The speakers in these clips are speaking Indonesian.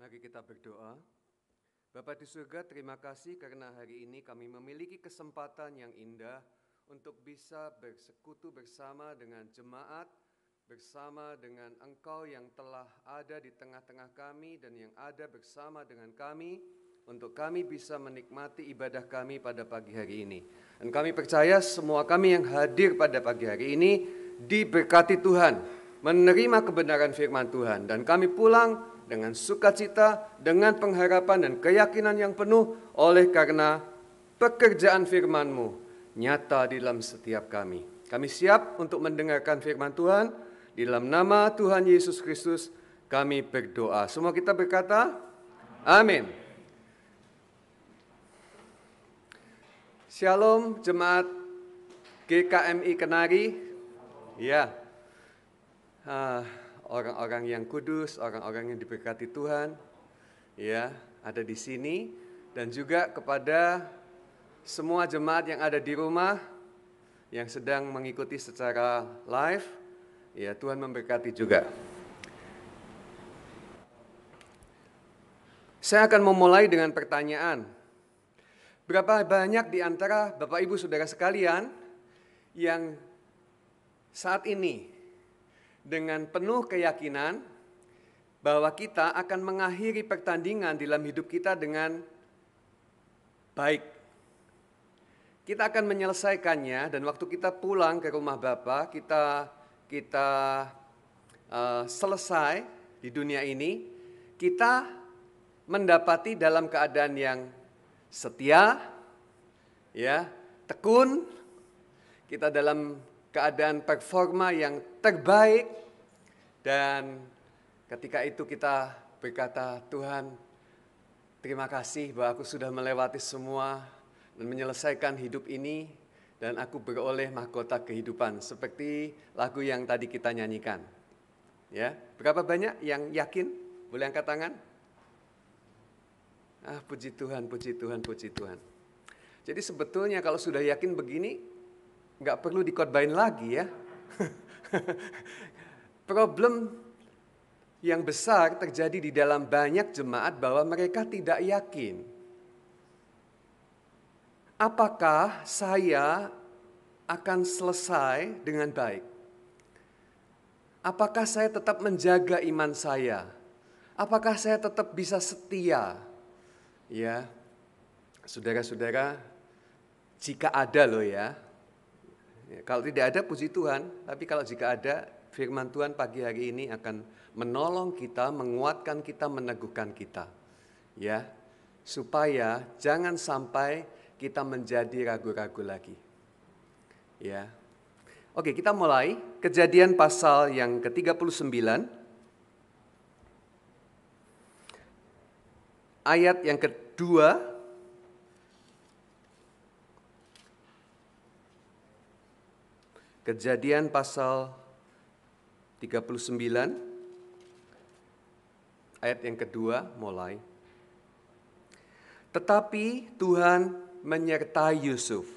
Mari kita berdoa. Bapa di surga, terima kasih karena hari ini kami memiliki kesempatan yang indah untuk bisa bersekutu bersama dengan jemaat, bersama dengan Engkau yang telah ada di tengah-tengah kami dan yang ada bersama dengan kami, untuk kami bisa menikmati ibadah kami pada pagi hari ini. Dan kami percaya semua kami yang hadir pada pagi hari ini diberkati Tuhan, menerima kebenaran firman Tuhan, dan kami pulang dengan sukacita, dengan pengharapan dan keyakinan yang penuh oleh karena pekerjaan firman-Mu nyata di dalam setiap kami. Kami siap untuk mendengarkan firman Tuhan. Di dalam nama Tuhan Yesus Kristus kami berdoa. Semua kita berkata, amin. Shalom jemaat GKMI Kenari. Ya. Orang-orang yang kudus, orang-orang yang diberkati Tuhan, ya, ada di sini, dan juga kepada semua jemaat yang ada di rumah, yang sedang mengikuti secara live, ya, Tuhan memberkati juga. Saya akan memulai dengan pertanyaan. Berapa banyak di antara Bapak Ibu Saudara sekalian yang saat ini dengan penuh keyakinan bahwa kita akan mengakhiri pertandingan dalam hidup kita dengan baik. Kita akan menyelesaikannya, dan waktu kita pulang ke rumah Bapa, kita selesai di dunia ini, kita mendapati dalam keadaan yang setia, ya, tekun, kita dalam keadaan performa yang terbaik, dan ketika itu kita berkata, Tuhan, terima kasih bahwa aku sudah melewati semua dan menyelesaikan hidup ini, dan aku beroleh mahkota kehidupan, seperti lagu yang tadi kita nyanyikan. Ya, berapa banyak yang yakin? Boleh angkat tangan? Puji Tuhan, puji Tuhan, puji Tuhan. Jadi sebetulnya kalau sudah yakin begini, nggak perlu dikhotbahin lagi ya. Problem yang besar terjadi di dalam banyak jemaat bahwa mereka tidak yakin. Apakah saya akan selesai dengan baik? Apakah saya tetap menjaga iman saya? Apakah saya tetap bisa setia? Ya, saudara-saudara, jika ada loh ya. Kalau tidak ada, puji Tuhan. Tapi kalau jika ada, firman Tuhan pagi hari ini akan menolong kita, menguatkan kita, meneguhkan kita. Ya, supaya jangan sampai kita menjadi ragu-ragu lagi. Ya. Oke, kita mulai. Kejadian pasal yang ke-39. Ayat yang kedua. Kejadian pasal 39, ayat yang kedua, mulai. Tetapi Tuhan menyertai Yusuf,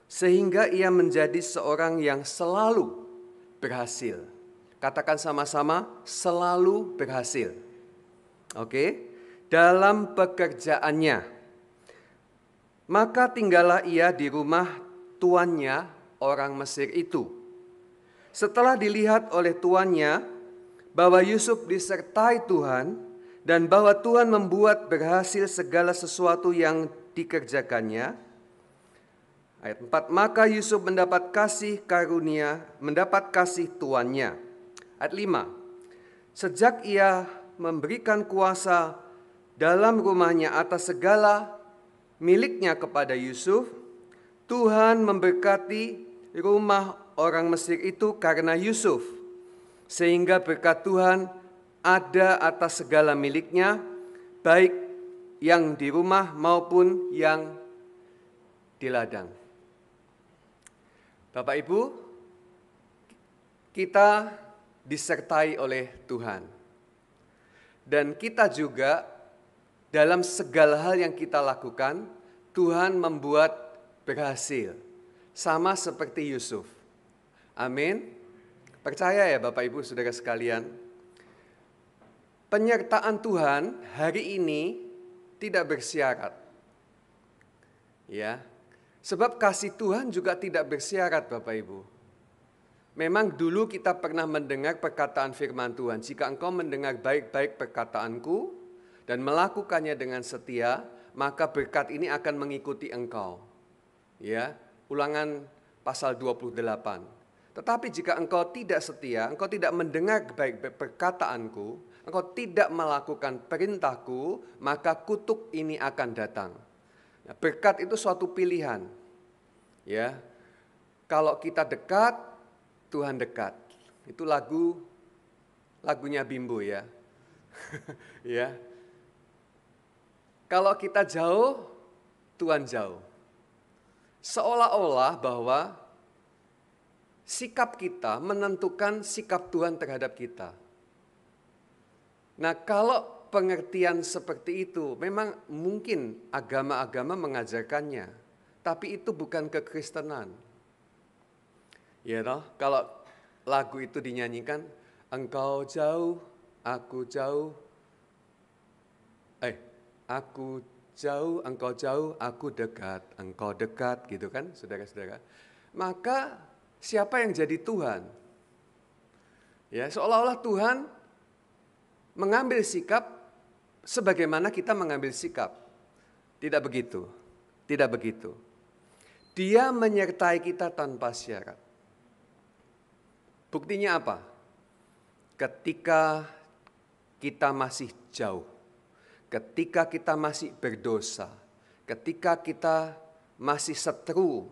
sehingga ia menjadi seorang yang selalu berhasil. Katakan sama-sama, selalu berhasil. Oke, dalam pekerjaannya. Maka tinggallah ia di rumah tuannya, orang Mesir itu. Setelah dilihat oleh tuannya bahwa Yusuf disertai Tuhan dan bahwa Tuhan membuat berhasil segala sesuatu yang dikerjakannya. Ayat 4, maka Yusuf mendapat kasih karunia, mendapat kasih tuannya. Ayat 5, sejak ia memberikan kuasa dalam rumahnya atas segala miliknya kepada Yusuf, Tuhan memberkati rumah orang Mesir itu karena Yusuf, sehingga berkat Tuhan ada atas segala miliknya, baik yang di rumah maupun yang di ladang. Bapak Ibu, kita disertai oleh Tuhan, dan kita juga dalam segala hal yang kita lakukan, Tuhan membuat berhasil. Sama seperti Yusuf. Amin. Percaya ya Bapak Ibu Saudara sekalian. penyertaan Tuhan hari ini tidak bersyarat. Ya. Sebab kasih Tuhan juga tidak bersyarat, Bapak Ibu. Memang dulu kita pernah mendengar perkataan firman Tuhan, jika engkau mendengar baik-baik perkataanku dan melakukannya dengan setia, maka berkat ini akan mengikuti engkau. Ya, Ulangan pasal 28. Tetapi jika engkau tidak setia, engkau tidak mendengar baik-baik perkataanku, engkau tidak melakukan perintahku, maka kutuk ini akan datang. Nah, berkat itu suatu pilihan. Ya. Kalau kita dekat, Tuhan dekat. Itu lagunya Bimbo ya. Ya. Kalau kita jauh, Tuhan jauh. Seolah-olah bahwa sikap kita menentukan sikap Tuhan terhadap kita. Nah, kalau pengertian seperti itu memang mungkin agama-agama mengajarkannya, tapi itu bukan kekristenan. Ya toh, kalau lagu itu dinyanyikan, engkau jauh, aku jauh, aku jauh, engkau jauh, aku dekat, engkau dekat, gitu kan, saudara-saudara. Maka siapa yang jadi Tuhan? Ya, seolah-olah Tuhan mengambil sikap sebagaimana kita mengambil sikap. Tidak begitu. Tidak begitu. Dia menyertai kita tanpa syarat. Buktinya apa? Ketika kita masih jauh, ketika kita masih berdosa, ketika kita masih seteru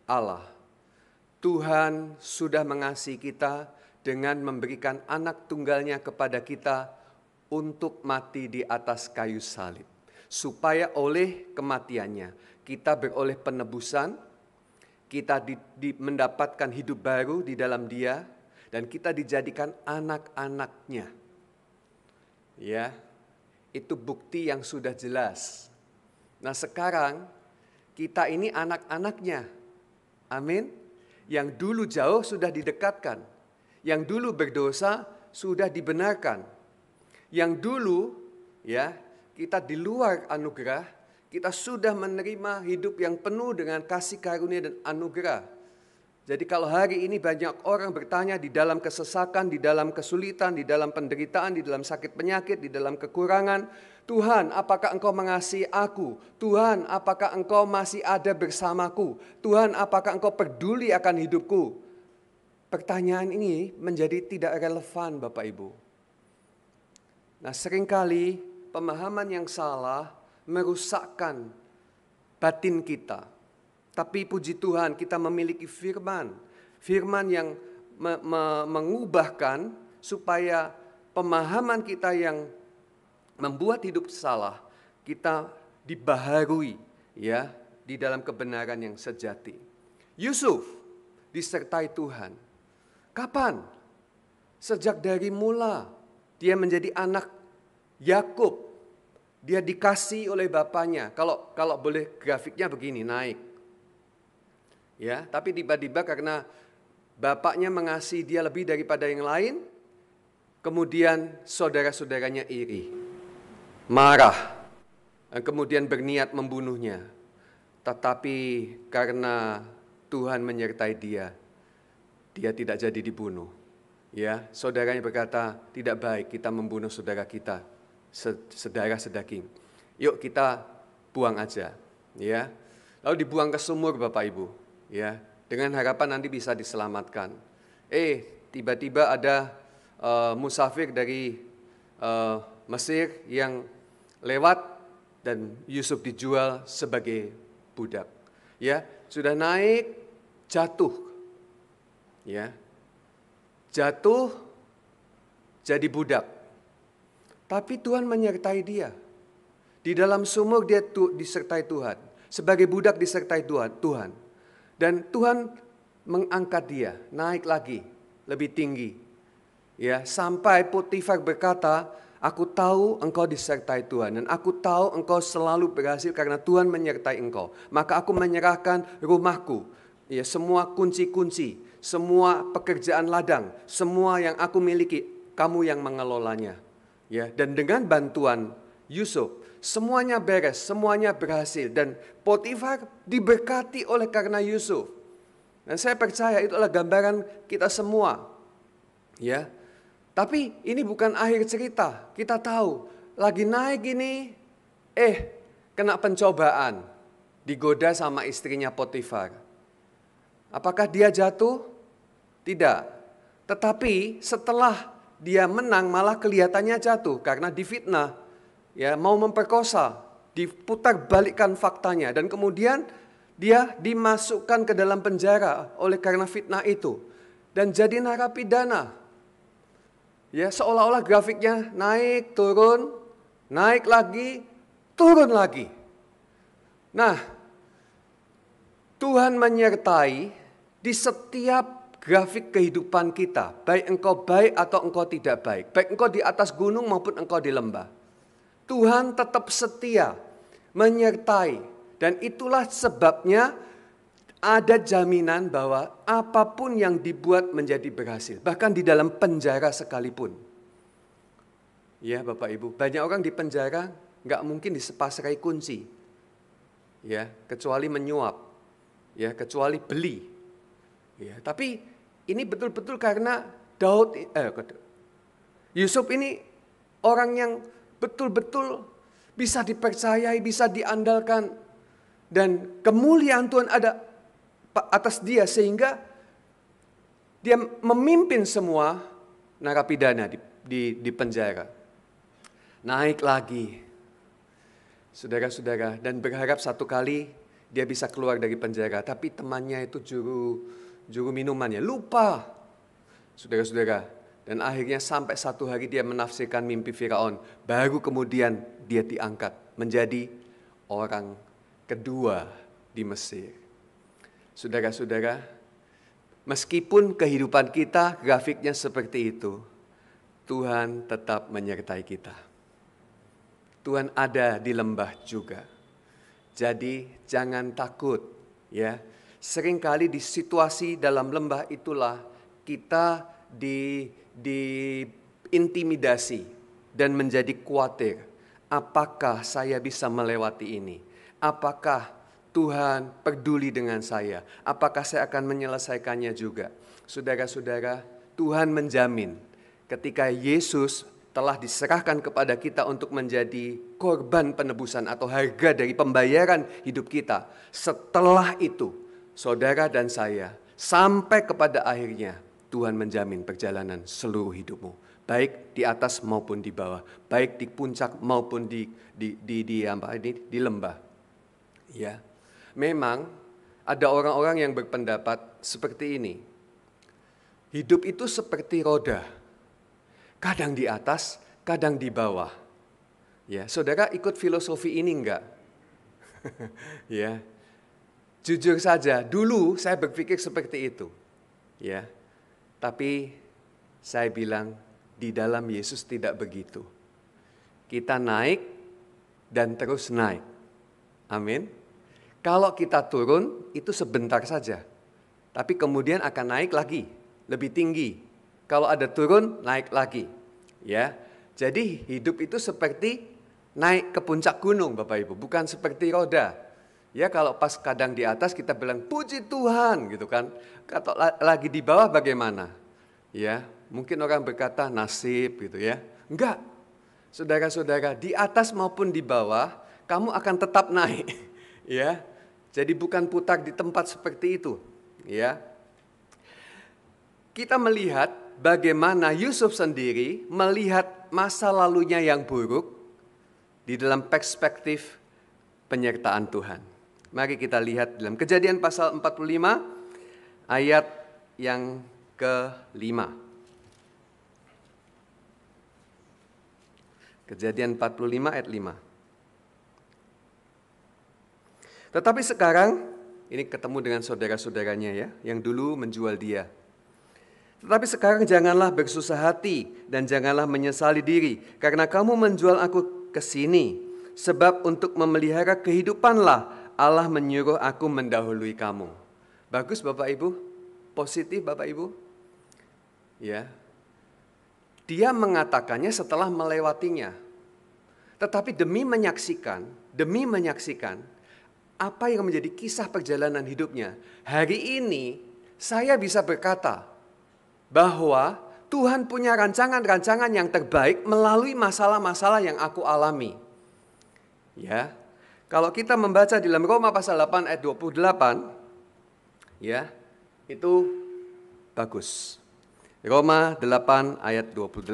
Allah, Tuhan sudah mengasihi kita dengan memberikan anak tunggalnya kepada kita untuk mati di atas kayu salib. Supaya oleh kematiannya kita beroleh penebusan, kita mendapatkan hidup baru di dalam Dia, dan kita dijadikan anak-anaknya. Ya, itu bukti yang sudah jelas. Nah sekarang kita ini anak-anaknya. Amin. Yang dulu jauh sudah didekatkan. Yang dulu berdosa sudah dibenarkan. Yang dulu ya kita di luar anugerah, kita sudah menerima hidup yang penuh dengan kasih karunia dan anugerah. Jadi kalau hari ini banyak orang bertanya di dalam kesesakan, di dalam kesulitan, di dalam penderitaan, di dalam sakit penyakit, di dalam kekurangan, Tuhan, apakah Engkau mengasihi aku? Tuhan, apakah Engkau masih ada bersamaku? Tuhan, apakah Engkau peduli akan hidupku? Pertanyaan ini menjadi tidak relevan, Bapak Ibu. Nah, seringkali pemahaman yang salah merusakkan batin kita. Tapi puji Tuhan kita memiliki firman yang mengubahkan supaya pemahaman kita yang membuat hidup salah kita dibaharui ya di dalam kebenaran yang sejati. Yusuf disertai Tuhan. Kapan? Sejak dari mula dia menjadi anak Yakub. Dia dikasih oleh bapaknya. Kalau boleh grafiknya begini, naik. Ya, tapi tiba-tiba karena bapaknya mengasihi dia lebih daripada yang lain, kemudian saudara-saudaranya iri, marah, dan kemudian berniat membunuhnya. Tetapi karena Tuhan menyertai dia tidak jadi dibunuh. Ya, saudaranya berkata, tidak baik kita membunuh saudara kita, saudara sedaging. Yuk kita buang aja, ya. Lalu dibuang ke sumur, Bapak Ibu, ya, dengan harapan nanti bisa diselamatkan. Tiba-tiba ada musafir dari Mesir yang lewat dan Yusuf dijual sebagai budak. Ya, sudah naik, jatuh, ya. Jatuh jadi budak. Tapi Tuhan menyertai dia. Di dalam sumur dia disertai Tuhan. Sebagai budak disertai Tuhan. Dan Tuhan mengangkat dia, naik lagi, lebih tinggi. Ya, sampai Potifar berkata, aku tahu engkau disertai Tuhan. Dan aku tahu engkau selalu berhasil karena Tuhan menyertai engkau. Maka aku menyerahkan rumahku. Ya, semua kunci-kunci, semua pekerjaan ladang, semua yang aku miliki, kamu yang mengelolanya. Ya, dan dengan bantuan Yusuf, semuanya beres, semuanya berhasil, dan Potifar diberkati oleh karena Yusuf. Dan saya percaya itu adalah gambaran kita semua. Ya. Tapi ini bukan akhir cerita. Kita tahu lagi naik ini, kena pencobaan, digoda sama istrinya Potifar. Apakah dia jatuh? Tidak. Tetapi setelah dia menang malah kelihatannya jatuh karena difitnah, ya, mau memperkosa, diputar balikkan faktanya, dan kemudian dia dimasukkan ke dalam penjara oleh karena fitnah itu dan jadi narapidana. Ya, seolah-olah grafiknya naik turun, naik lagi, turun lagi. Nah, Tuhan menyertai di setiap grafik kehidupan kita, baik engkau baik atau engkau tidak baik, baik engkau di atas gunung maupun engkau di lembah. Tuhan tetap setia, menyertai, dan itulah sebabnya ada jaminan bahwa apapun yang dibuat menjadi berhasil, bahkan di dalam penjara sekalipun. Ya Bapak Ibu, banyak orang di penjara nggak mungkin disepasrai kunci, ya, kecuali menyuap, ya, kecuali beli. Ya, tapi ini betul-betul karena Yusuf ini orang yang betul-betul bisa dipercayai, bisa diandalkan, dan kemuliaan Tuhan ada atas dia sehingga dia memimpin semua narapidana di penjara. Naik lagi, saudara-saudara, dan berharap satu kali dia bisa keluar dari penjara, tapi temannya itu juru minumannya lupa, saudara-saudara, dan akhirnya sampai satu hari dia menafsirkan mimpi Firaun, baru kemudian dia diangkat menjadi orang kedua di Mesir. Saudara-saudara, meskipun kehidupan kita grafiknya seperti itu, Tuhan tetap menyertai kita. Tuhan ada di lembah juga. Jadi jangan takut, ya. Seringkali di situasi dalam lembah itulah kita diintimidasi dan menjadi khawatir. Apakah saya bisa melewati ini? Apakah Tuhan peduli dengan saya? Apakah saya akan menyelesaikannya juga? Saudara-saudara, Tuhan menjamin ketika Yesus telah diserahkan kepada kita untuk menjadi korban penebusan atau harga dari pembayaran hidup kita. Setelah itu, saudara dan saya, sampai kepada akhirnya, Tuhan menjamin perjalanan seluruh hidupmu. Baik di atas maupun di bawah. Baik di puncak maupun di lembah. Ya, memang ada orang-orang yang berpendapat seperti ini. Hidup itu seperti roda. Kadang di atas, kadang di bawah. Ya, saudara ikut filosofi ini enggak? Ya. Jujur saja, dulu saya berpikir seperti itu. Ya. Tapi saya bilang di dalam Yesus tidak begitu. Kita naik dan terus naik. Amin. Kalau kita turun itu sebentar saja. Tapi kemudian akan naik lagi, lebih tinggi. Kalau ada turun, naik lagi. Ya. Jadi hidup itu seperti naik ke puncak gunung, Bapak Ibu, bukan seperti roda. Ya, kalau pas kadang di atas kita bilang puji Tuhan gitu kan. Kalau lagi di bawah bagaimana? Ya, mungkin orang berkata nasib gitu ya. Enggak. Saudara-saudara, di atas maupun di bawah kamu akan tetap naik. Ya. Jadi bukan putar di tempat seperti itu, ya. Kita melihat bagaimana Yusuf sendiri melihat masa lalunya yang buruk di dalam perspektif penyertaan Tuhan. Mari kita lihat dalam Kejadian pasal 45 ayat yang ke-5. Kejadian 45 ayat 5. Tetapi sekarang, ini ketemu dengan saudara-saudaranya ya, yang dulu menjual dia. Tetapi sekarang janganlah bersusah hati dan janganlah menyesali diri, karena kamu menjual aku ke sini. Sebab untuk memelihara kehidupanlah Allah menyuruh aku mendahului kamu. Bagus Bapak Ibu? Positif Bapak Ibu? Ya. Dia mengatakannya setelah melewatinya. Tetapi demi menyaksikan apa yang menjadi kisah perjalanan hidupnya, hari ini saya bisa berkata bahwa Tuhan punya rancangan-rancangan yang terbaik melalui masalah-masalah yang aku alami. Ya. Kalau kita membaca di dalam Roma pasal 8 ayat 28, ya, itu bagus. Roma 8 ayat 28.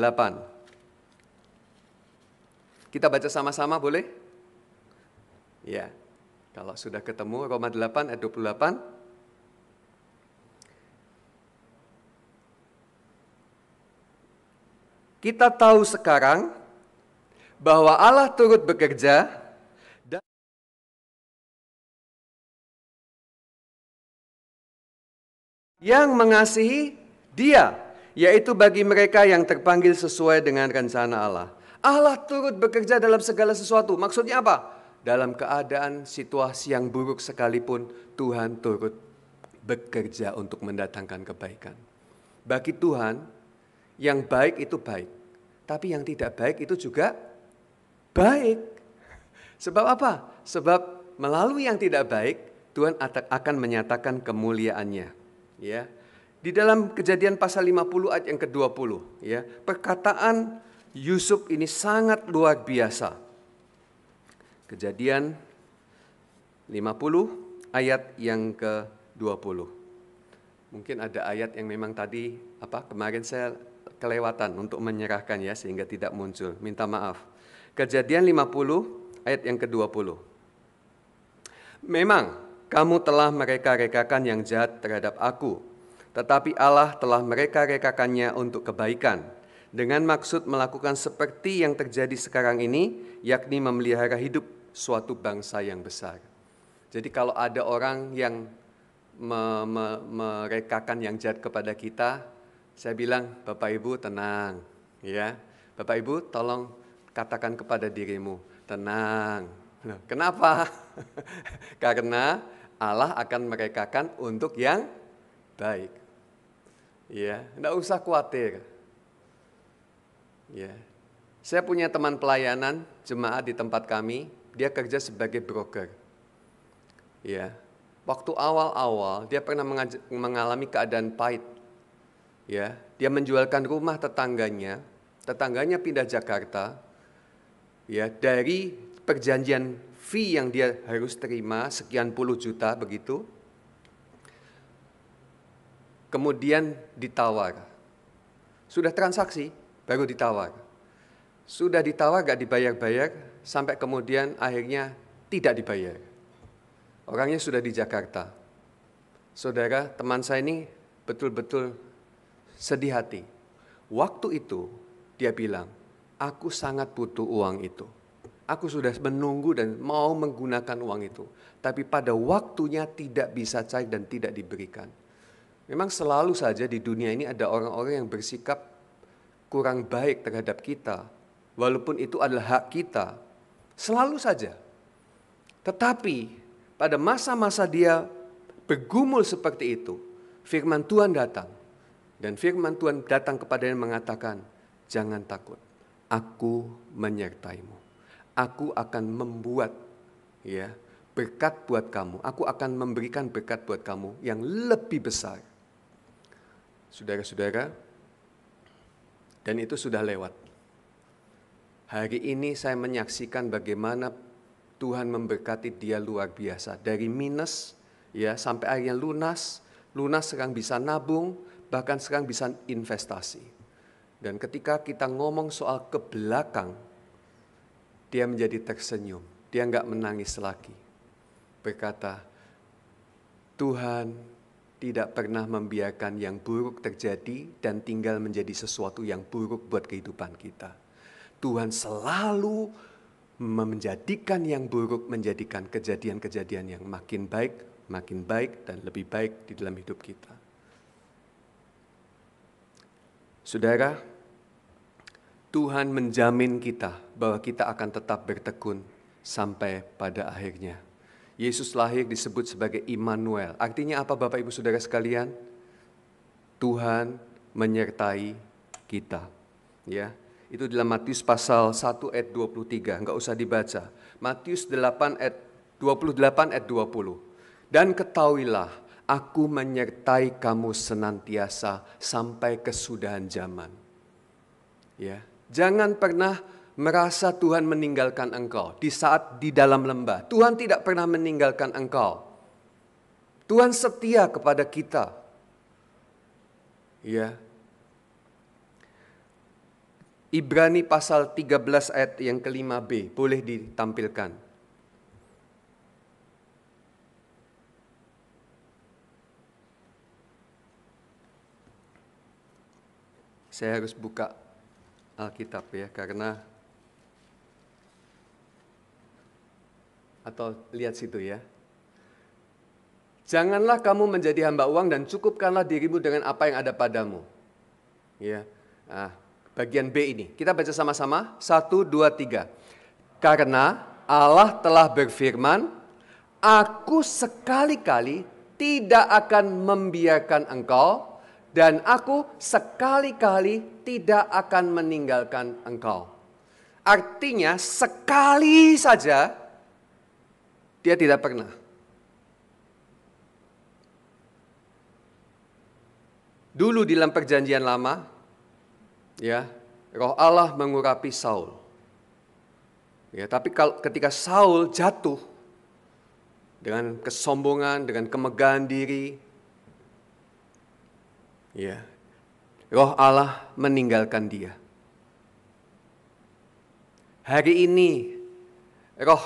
Kita baca sama-sama boleh? Ya. Kalau sudah ketemu Roma 8 ayat 28. Kita tahu sekarang bahwa Allah turut bekerja yang mengasihi Dia, yaitu bagi mereka yang terpanggil sesuai dengan rencana Allah. Allah turut bekerja dalam segala sesuatu. Maksudnya apa? Dalam keadaan situasi yang buruk sekalipun, Tuhan turut bekerja untuk mendatangkan kebaikan. Bagi Tuhan, yang baik itu baik, tapi yang tidak baik itu juga baik. Sebab apa? Sebab melalui yang tidak baik, Tuhan akan menyatakan kemuliaannya. Ya. Di dalam Kejadian pasal 50 ayat yang ke-20, ya, perkataan Yusuf ini sangat luar biasa. Kejadian 50 ayat yang ke-20. Mungkin ada ayat yang memang tadi kemarin saya kelewatan untuk menyerahkan ya sehingga tidak muncul. Minta maaf. Kejadian 50 ayat yang ke-20. Memang kamu telah mereka-rekakan yang jahat terhadap aku, tetapi Allah telah mereka-rekakannya untuk kebaikan, dengan maksud melakukan seperti yang terjadi sekarang ini, yakni memelihara hidup suatu bangsa yang besar. Jadi kalau ada orang yang merekakan yang jahat kepada kita, saya bilang, Bapak Ibu tenang, ya. Bapak Ibu tolong katakan kepada dirimu, tenang. Nah, kenapa? Karena Allah akan merekakan untuk yang baik. Ya, enggak usah khawatir. Ya. Saya punya teman pelayanan jemaat di tempat kami, dia kerja sebagai broker. Ya. Waktu awal-awal dia pernah mengalami keadaan pahit. Ya, dia menjualkan rumah tetangganya pindah Jakarta. Ya, dari perjanjian fee yang dia harus terima sekian puluh juta begitu. Kemudian ditawar. Sudah transaksi baru ditawar. Sudah ditawar gak dibayar-bayar sampai kemudian akhirnya tidak dibayar. Orangnya sudah di Jakarta. Saudara, teman saya ini betul-betul sedih hati. Waktu itu dia bilang, aku sangat butuh uang itu. Aku sudah menunggu dan mau menggunakan uang itu. Tapi pada waktunya tidak bisa cair dan tidak diberikan. Memang selalu saja di dunia ini ada orang-orang yang bersikap kurang baik terhadap kita. Walaupun itu adalah hak kita. Selalu saja. Tetapi pada masa-masa dia bergumul seperti itu, firman Tuhan datang. Dan firman Tuhan datang kepadanya mengatakan, jangan takut, aku menyertaimu. Aku akan membuat berkat buat kamu. Aku akan memberikan berkat buat kamu yang lebih besar. Saudara-saudara, dan itu sudah lewat. Hari ini saya menyaksikan bagaimana Tuhan memberkati dia luar biasa. Dari minus sampai akhirnya lunas sekarang bisa nabung, bahkan sekarang bisa investasi. Dan ketika kita ngomong soal ke belakang, dia menjadi tersenyum. Dia enggak menangis lagi. Berkata, Tuhan tidak pernah membiarkan yang buruk terjadi dan tinggal menjadi sesuatu yang buruk buat kehidupan kita. Tuhan selalu menjadikan yang buruk menjadikan kejadian-kejadian yang makin baik dan lebih baik di dalam hidup kita. Saudara, Tuhan menjamin kita bahwa kita akan tetap bertekun sampai pada akhirnya. Yesus lahir disebut sebagai Immanuel. Artinya apa Bapak Ibu Saudara sekalian? Tuhan menyertai kita. Ya, itu dalam Matius pasal 1 ayat 23, enggak usah dibaca. Matius 8 ayat 28 ayat 20. Dan ketahuilah, aku menyertai kamu senantiasa sampai kesudahan zaman. Ya, jangan pernah merasa Tuhan meninggalkan engkau di saat di dalam lembah. Tuhan tidak pernah meninggalkan engkau. Tuhan setia kepada kita. Ya. Ibrani pasal 13 ayat yang ke-5b, boleh ditampilkan. Saya harus buka Alkitab ya, karena atau lihat situ ya. Janganlah kamu menjadi hamba uang dan cukupkanlah dirimu dengan apa yang ada padamu. Ya. Nah, bagian B ini. Kita baca sama-sama. 1, 2, 3. Karena Allah telah berfirman, aku sekali-kali tidak akan membiarkan engkau, dan aku sekali-kali tidak akan meninggalkan engkau. Artinya sekali saja dia tidak pernah. Dulu di dalam perjanjian lama, ya, Roh Allah mengurapi Saul. Ya, tapi ketika Saul jatuh dengan kesombongan, dengan kemegahan diri, ya, Roh Allah meninggalkan dia. Hari ini Roh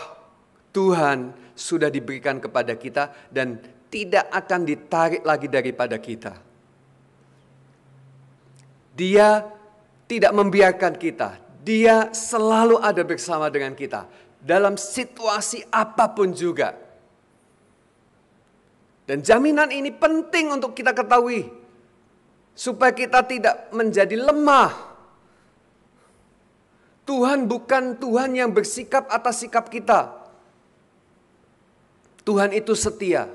Tuhan sudah diberikan kepada kita dan tidak akan ditarik lagi daripada kita. Dia tidak membiarkan kita. Dia selalu ada bersama dengan kita. Dalam situasi apapun juga. Dan jaminan ini penting untuk kita ketahui. Supaya kita tidak menjadi lemah. Tuhan bukan Tuhan yang bersikap atas sikap kita. Tuhan itu setia.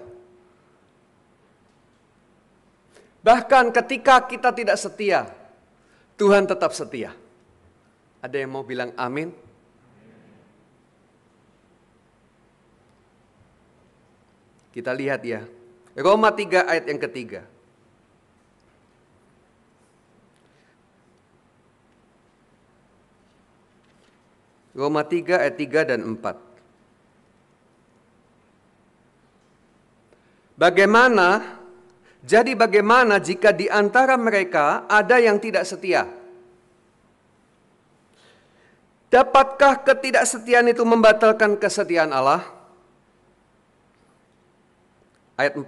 Bahkan ketika kita tidak setia, Tuhan tetap setia. Ada yang mau bilang amin? Kita lihat ya. Roma 3 ayat yang ketiga. Roma 3 ayat 3 dan 4. Jadi bagaimana jika di antara mereka ada yang tidak setia? Dapatkah ketidaksetiaan itu membatalkan kesetiaan Allah? Ayat 4.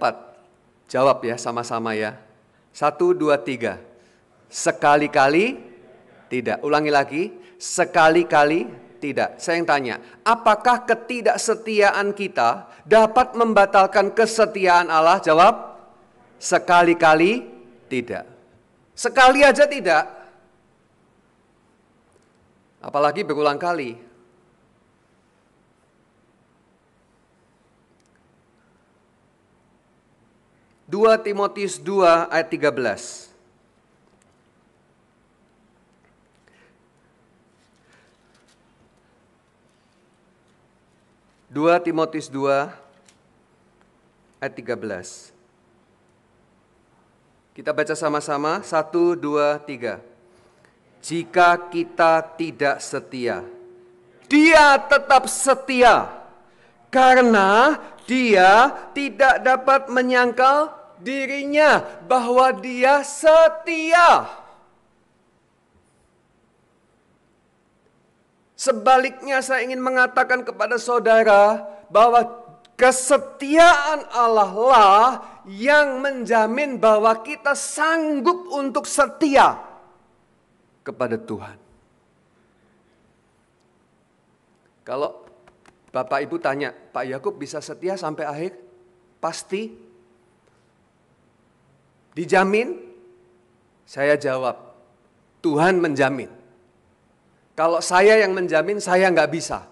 Jawab ya sama-sama ya. 1, 2, 3. Sekali-kali tidak. Ulangi lagi. Sekali-kali tidak. Saya yang tanya, apakah ketidaksetiaan kita dapat membatalkan kesetiaan Allah? Jawab. Sekali-kali tidak. Sekali aja tidak. Apalagi berulang kali. Dua Timotius 2 ayat 13. Dua Timotius 2 ayat 13. Kita baca sama-sama, 1, 2, 3. Jika kita tidak setia, Dia tetap setia, karena Dia tidak dapat menyangkal dirinya bahwa Dia setia. Sebaliknya saya ingin mengatakan kepada saudara bahwa kesetiaan Allah lah yang menjamin bahwa kita sanggup untuk setia kepada Tuhan. Kalau Bapak Ibu tanya, Pak Yakub bisa setia sampai akhir? Pasti. Dijamin? Saya jawab, Tuhan menjamin. Kalau saya yang menjamin, saya nggak bisa.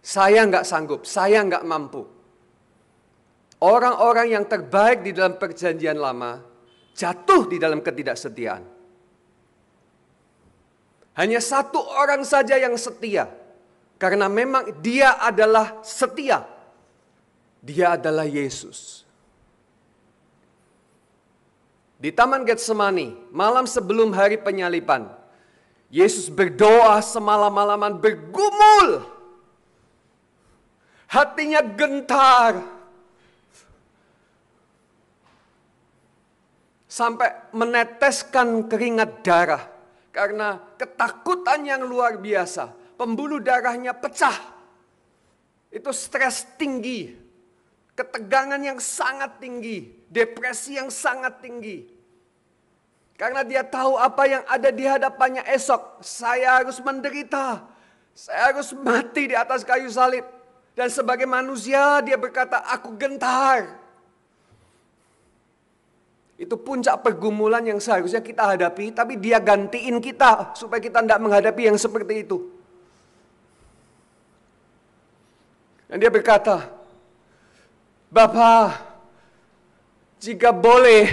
Saya nggak sanggup, saya nggak mampu. Orang-orang yang terbaik di dalam perjanjian lama jatuh di dalam ketidaksetiaan. Hanya satu orang saja yang setia. Karena memang dia adalah setia. Dia adalah Yesus. Di Taman Getsemani, malam sebelum hari penyaliban, Yesus berdoa semalam-malaman, bergumul. Hatinya gentar. Sampai meneteskan keringat darah. Karena ketakutan yang luar biasa. Pembuluh darahnya pecah. Itu stres tinggi. Ketegangan yang sangat tinggi. Depresi yang sangat tinggi. Karena dia tahu apa yang ada di hadapannya esok. Saya harus menderita. Saya harus mati di atas kayu salib. Dan sebagai manusia dia berkata, aku gentar. Itu puncak pergumulan yang seharusnya kita hadapi. Tapi dia gantiin kita. Supaya kita tidak menghadapi yang seperti itu. Dan dia berkata, Bapa, jika boleh,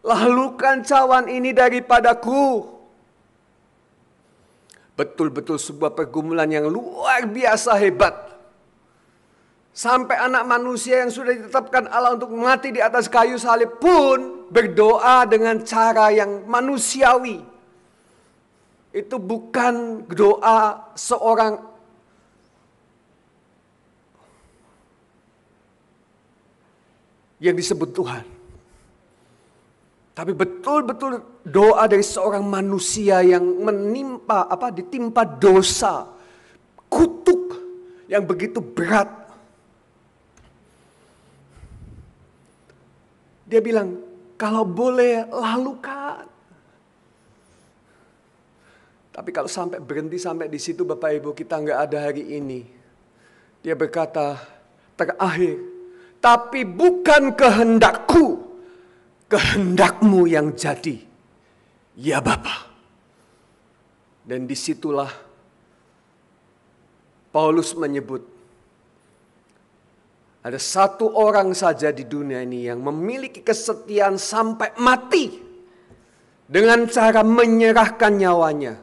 lalukan cawan ini daripadaku. Betul-betul sebuah pergumulan yang luar biasa hebat. Sampai anak manusia yang sudah ditetapkan Allah untuk mati di atas kayu salib pun berdoa dengan cara yang manusiawi. Itu bukan doa seorang yang disebut Tuhan. Tapi betul-betul doa dari seorang manusia yang ditimpa dosa, kutuk yang begitu berat. Dia bilang, kalau boleh lalukan. Tapi kalau sampai berhenti sampai di situ Bapak Ibu, kita nggak ada hari ini. Dia berkata, terakhir, tapi bukan kehendakku, kehendakmu yang jadi. Ya Bapa. Dan disitulah Paulus menyebut, ada satu orang saja di dunia ini yang memiliki kesetiaan sampai mati. Dengan cara menyerahkan nyawanya.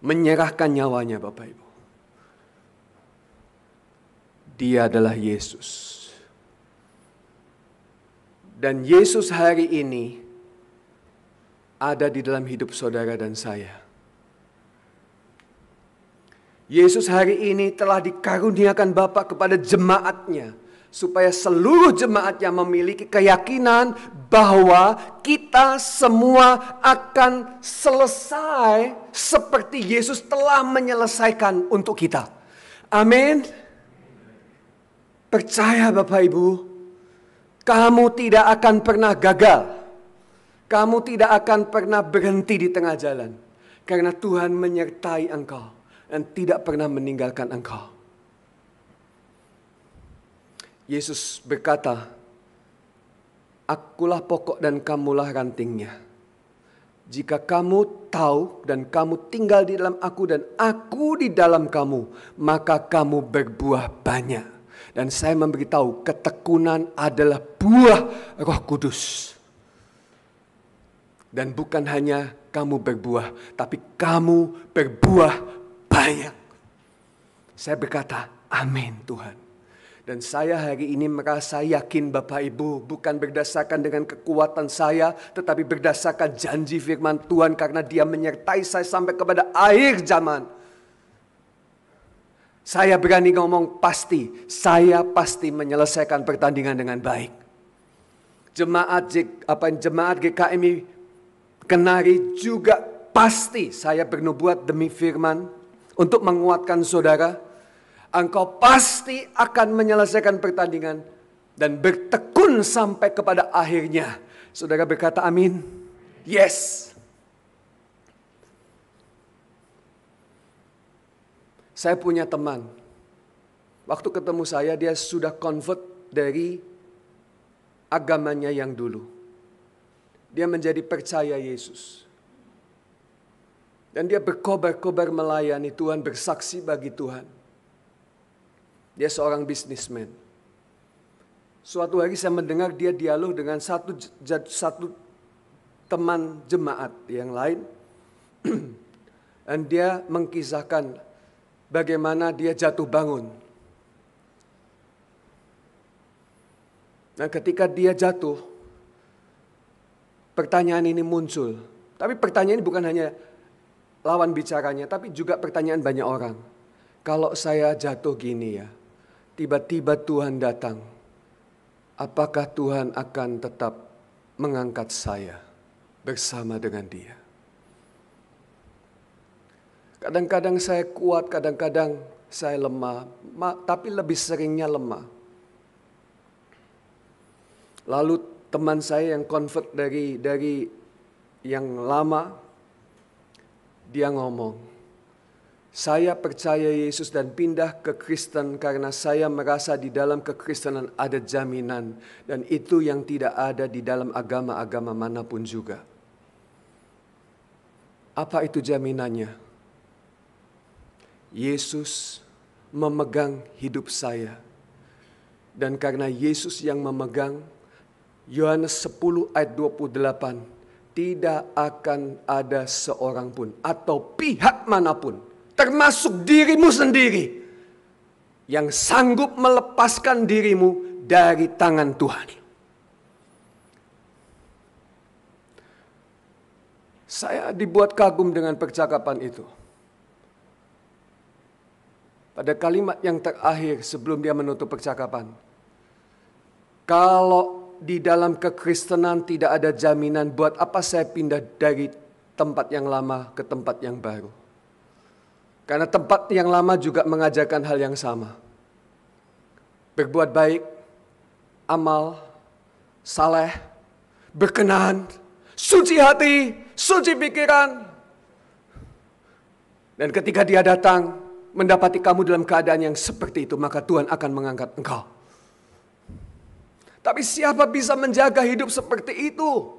Menyerahkan nyawanya Bapak Ibu. Dia adalah Yesus. Dan Yesus hari ini ada di dalam hidup saudara dan saya. Yesus hari ini telah dikaruniakan Bapa kepada jemaatnya. Supaya seluruh jemaatnya memiliki keyakinan bahwa kita semua akan selesai seperti Yesus telah menyelesaikan untuk kita. Amin. Percaya Bapak Ibu, kamu tidak akan pernah gagal. Kamu tidak akan pernah berhenti di tengah jalan. Karena Tuhan menyertai engkau dan tidak pernah meninggalkan engkau. Yesus berkata, akulah pokok dan kamulah rantingnya. Jika kamu tahu dan kamu tinggal di dalam aku dan aku di dalam kamu, maka kamu berbuah banyak. Dan saya memberitahu ketekunan adalah buah Roh Kudus. Dan bukan hanya kamu berbuah, tapi kamu berbuah banyak. Saya berkata, amin Tuhan. Dan saya hari ini merasa yakin Bapak Ibu, bukan berdasarkan dengan kekuatan saya, tetapi berdasarkan janji firman Tuhan, karena Dia menyertai saya sampai kepada akhir zaman. Saya berani ngomong pasti, saya pasti menyelesaikan pertandingan dengan baik. Jemaat GKMI Kenari juga pasti saya bernubuat demi firman untuk menguatkan saudara. Engkau pasti akan menyelesaikan pertandingan dan bertekun sampai kepada akhirnya. Saudara berkata amin. Yes. Saya punya teman. Waktu ketemu saya, dia sudah convert dari agamanya yang dulu. Dia menjadi percaya Yesus. Dan dia berkobar-kobar melayani Tuhan, bersaksi bagi Tuhan. Dia seorang bisnismen. Suatu hari saya mendengar dia dialog dengan satu teman jemaat yang lain. Dan dia mengkisahkan bagaimana dia jatuh bangun. Nah, ketika dia jatuh, pertanyaan ini muncul. Tapi pertanyaan ini bukan hanya lawan bicaranya, tapi juga pertanyaan banyak orang. Kalau saya jatuh gini ya, tiba-tiba Tuhan datang, apakah Tuhan akan tetap mengangkat saya bersama dengan Dia? Kadang-kadang saya kuat, kadang-kadang saya lemah, tapi lebih seringnya lemah. Lalu teman saya yang convert dari yang lama, dia ngomong, saya percaya Yesus dan pindah ke Kristen karena saya merasa di dalam kekristenan ada jaminan. Dan itu yang tidak ada di dalam agama-agama manapun juga. Apa itu jaminannya? Yesus memegang hidup saya. Dan karena Yesus yang memegang, Yohanes 10 ayat 28, tidak akan ada seorang pun atau pihak manapun, termasuk dirimu sendiri, yang sanggup melepaskan dirimu dari tangan Tuhan. Saya dibuat kagum dengan percakapan itu. Pada kalimat yang terakhir sebelum dia menutup percakapan. Kalau di dalam kekristenan tidak ada jaminan, buat apa saya pindah dari tempat yang lama ke tempat yang baru? Karena tempat yang lama juga mengajarkan hal yang sama. Berbuat baik, amal, saleh, berkenan, suci hati, suci pikiran. Dan ketika dia datang, mendapati kamu dalam keadaan yang seperti itu, maka Tuhan akan mengangkat engkau. Tapi siapa bisa menjaga hidup seperti itu?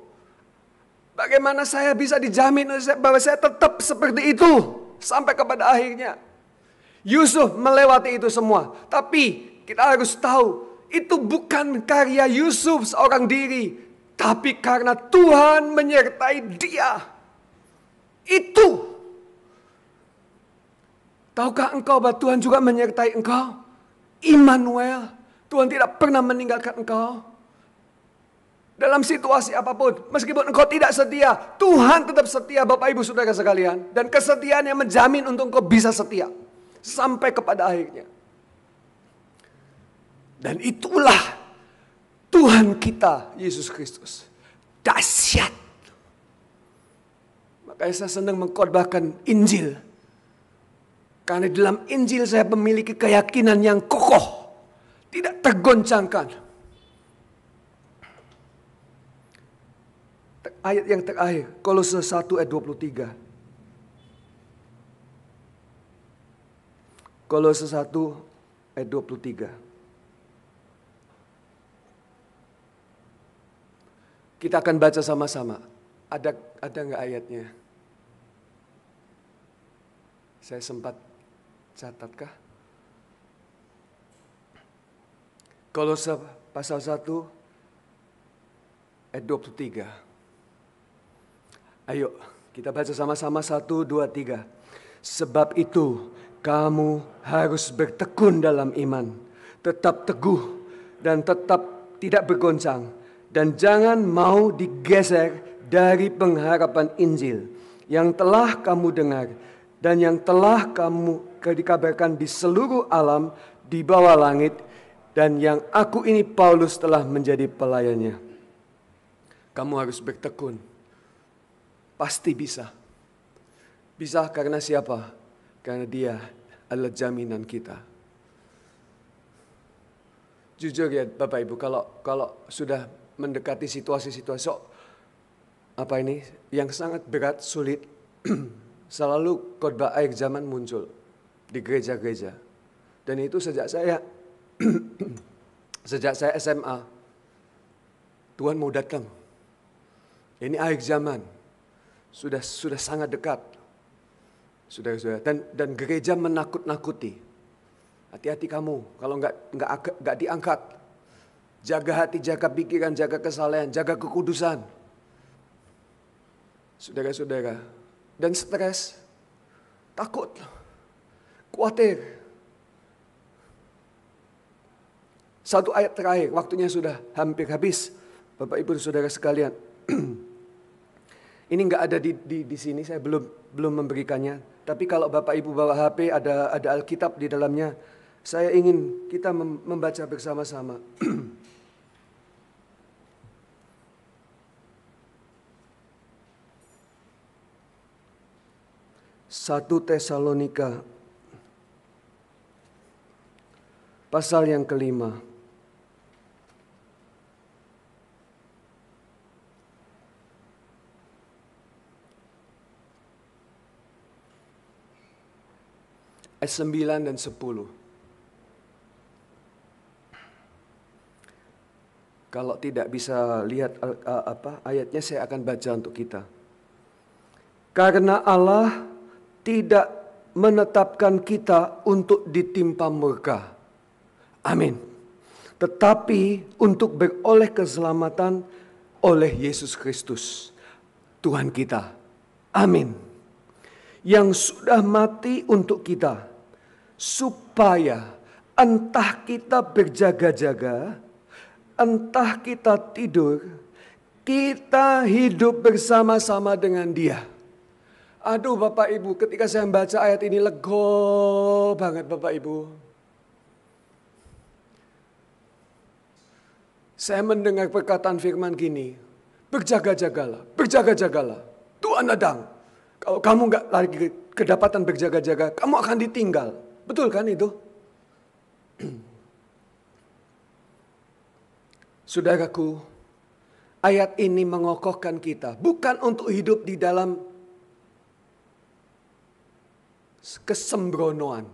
Bagaimana saya bisa dijamin bahwa saya tetap seperti itu sampai kepada akhirnya? Yusuf melewati itu semua. Tapi kita harus tahu, itu bukan karya Yusuf seorang diri, tapi karena Tuhan menyertai dia. Itu. Tahukah engkau bahwa Tuhan juga menyertai engkau? Immanuel. Tuhan tidak pernah meninggalkan engkau. Dalam situasi apapun. Meskipun engkau tidak setia, Tuhan tetap setia, Bapak Ibu Saudara sekalian. Dan kesetiaan yang menjamin untuk engkau bisa setia. Sampai kepada akhirnya. Dan itulah Tuhan kita, Yesus Kristus. Dahsyat. Makanya saya senang mengkhotbahkan Injil. Karena dalam Injil saya memiliki keyakinan yang kokoh. Tidak tergoncangkan. Ayat yang terakhir. Kolose 1 ayat 23. Kolose 1 ayat 23. Kita akan baca sama-sama. Ada nggak ayatnya? Saya sempat catatkah? Kolose pasal 1 ayat 23. Ayo kita baca sama-sama 1, 2, 3. Sebab itu kamu harus bertekun dalam iman. Tetap teguh dan tetap tidak bergoncang. Dan jangan mau digeser dari pengharapan Injil yang telah kamu dengar dan yang telah kamu dikabarkan di seluruh alam di bawah langit, dan yang aku ini Paulus telah menjadi pelayannya. Kamu harus bertekun. Pasti bisa. Bisa karena siapa? Karena Dia adalah jaminan kita. Jujur ya Bapak Ibu, kalau sudah mendekati situasi-situasi yang sangat berat, sulit, selalu khotbah akhir zaman muncul di gereja-gereja. Dan itu sejak saya SMA. Tuhan mau datang. Ini akhir zaman. Sudah sangat dekat. Sudah. Dan gereja menakut-nakuti. Hati-hati kamu kalau nggak diangkat. Jaga hati, jaga pikiran, jaga kesalehan, jaga kekudusan. Saudara-saudara, dan stres, takut, khawatir. Satu ayat terakhir, waktunya sudah hampir habis. Bapak Ibu Saudara sekalian. Ini nggak ada di sini, saya belum memberikannya. Tapi kalau Bapak Ibu bawa HP, ada Alkitab di dalamnya. Saya ingin kita membaca bersama-sama. 1 Tesalonika pasal yang kelima. Ayat 9 dan 10. Kalau tidak bisa lihat ayatnya, saya akan baca untuk kita. Karena Allah tidak menetapkan kita untuk ditimpa murka. Amin. Tetapi untuk beroleh keselamatan oleh Yesus Kristus, Tuhan kita. Amin. Yang sudah mati untuk kita, supaya entah kita berjaga-jaga, entah kita tidur, kita hidup bersama-sama dengan Dia. Aduh Bapak Ibu, ketika saya membaca ayat ini lega banget Bapak Ibu. Saya mendengar perkataan firman gini, berjaga-jagalah, berjaga-jagalah. Tuhan datang. Kalau kamu nggak lagi kedapatan berjaga-jaga, kamu akan ditinggal. Betul kan itu? Saudaraku, ayat ini mengokohkan kita. Bukan untuk hidup di dalam kesembronoan.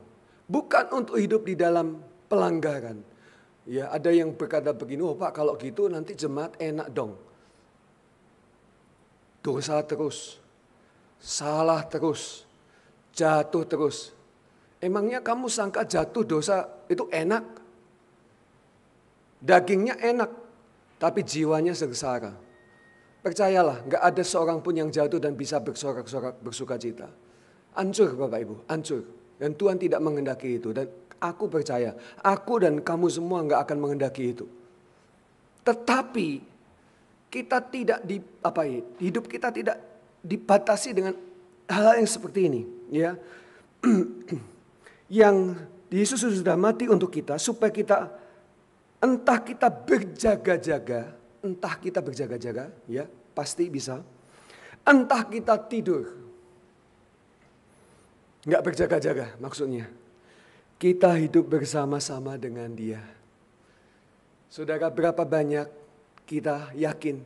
Bukan untuk hidup di dalam pelanggaran. Ya, ada yang berkata begini, oh Pak kalau gitu nanti jemaat enak dong. Dosa terus. Salah terus. Jatuh terus. Emangnya kamu sangka jatuh dosa itu enak? Dagingnya enak, tapi jiwanya sengsara. Percayalah, gak ada seorang pun yang jatuh dan bisa bersorak-sorak bersuka cita. Hancur Bapak Ibu, hancur. Dan Tuhan tidak menghendaki itu. Dan aku percaya, aku dan kamu semua gak akan menghendaki itu. Tetapi kita tidak hidup kita tidak dibatasi dengan hal yang seperti ini, ya. Yang Yesus sudah mati untuk kita supaya kita entah kita berjaga-jaga, ya, pasti bisa. Entah kita tidur, nggak berjaga-jaga, maksudnya kita hidup bersama-sama dengan Dia. Saudara, berapa banyak kita yakin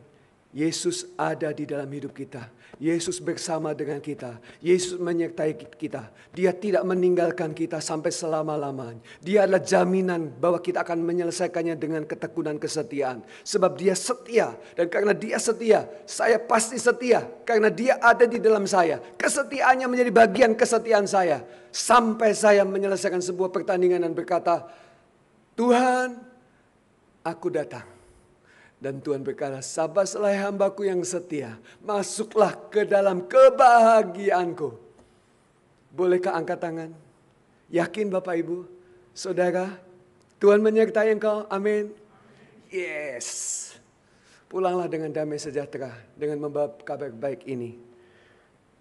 Yesus ada di dalam hidup kita. Yesus bersama dengan kita. Yesus menyertai kita. Dia tidak meninggalkan kita sampai selama-lamanya. Dia adalah jaminan bahwa kita akan menyelesaikannya dengan ketekunan kesetiaan. Sebab Dia setia. Dan karena Dia setia, saya pasti setia. Karena Dia ada di dalam saya. Kesetiaannya menjadi bagian kesetiaan saya. Sampai saya menyelesaikan sebuah pertandingan dan berkata, Tuhan, aku datang. Dan Tuhan berkata, sabarlah hambaku yang setia, masuklah ke dalam kebahagiaanku. Bolehkah angkat tangan? Yakin Bapak Ibu, Saudara, Tuhan menyertai engkau, amin. Yes. Pulanglah dengan damai sejahtera, dengan membawa kabar baik ini.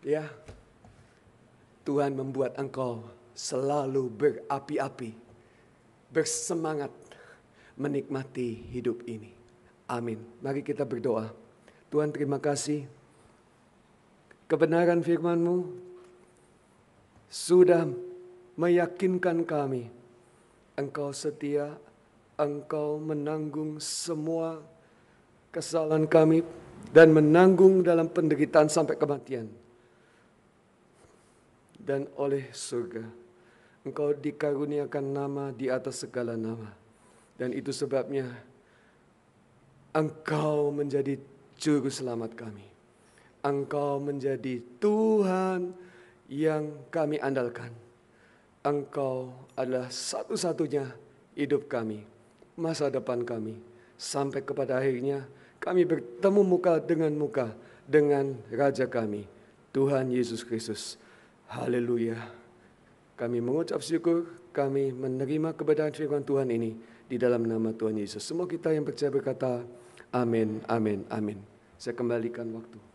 Ya, Tuhan membuat engkau selalu berapi-api, bersemangat menikmati hidup ini. Amin. Mari kita berdoa. Tuhan, terima kasih. Kebenaran firman-Mu sudah meyakinkan kami. Engkau setia, Engkau menanggung semua kesalahan kami dan menanggung dalam penderitaan sampai kematian. Dan oleh surga, Engkau dikaruniakan nama di atas segala nama. Dan itu sebabnya Engkau menjadi juru selamat kami. Engkau menjadi Tuhan yang kami andalkan. Engkau adalah satu-satunya hidup kami, masa depan kami. Sampai kepada akhirnya kami bertemu muka dengan Raja kami, Tuhan Yesus Kristus. Haleluya. Kami mengucap syukur, kami menerima kebenaran firman Tuhan ini di dalam nama Tuhan Yesus. Semua kita yang percaya berkata, amin, amin, amin. Saya kembalikan waktu.